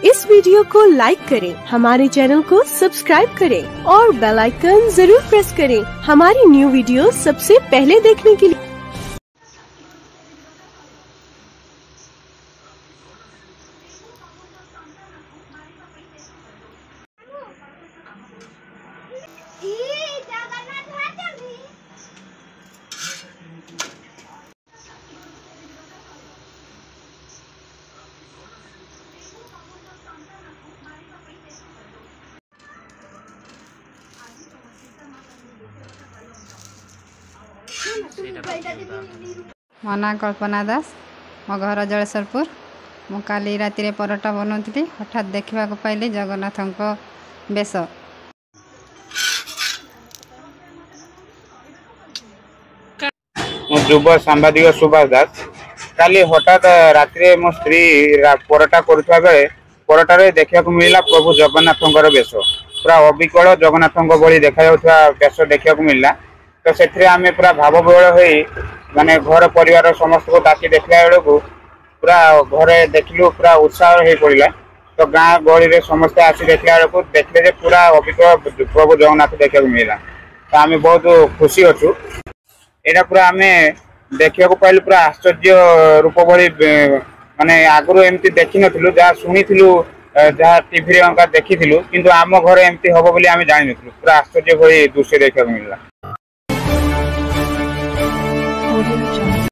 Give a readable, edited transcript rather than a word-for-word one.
इस वीडियो को लाइक करें, हमारे चैनल को सब्सक्राइब करें और बेल आइकन जरूर प्रेस करें हमारी न्यू वीडियो सबसे पहले देखने के लिए। मो ना कल्पना दास, मो घर जलेश्वरपुर। मु काली राति परोटा बनाऊली, हठात देखा पाइली जगन्नाथ बेश। युव सांबादिक सुभाष दास। काली हठात राति मो स्त्री परोटा करुवा बेले परोटारे देखा मिलला प्रभु जगन्नाथ बेश। पूरा अविकल जगन्नाथ भली देखा बेश देखा मिलला। तो से आम पूरा भाव विहल हो माने घर परिवार समस्त को डाकी देखला बेलू पूरा घरे देखलु पूरा उत्साह हो पड़ा। तो गाँ गहली समस्ते आसी देखला बेलू देखले पूरा अविकल प्रभु जगन्नाथ देखा मिलला। तो आम बहुत खुशी अच्छु। यहाँ पूरा आम देखा पाइलु पूरा आश्चर्य रूप भली माने आगु एमती देखी नु जहाँ शुणी जहाँ टीवी देखी किंतु आम घर एमती हम बोली आम जानी पूरा आश्चर्य भली दृश्य देखा मिलला।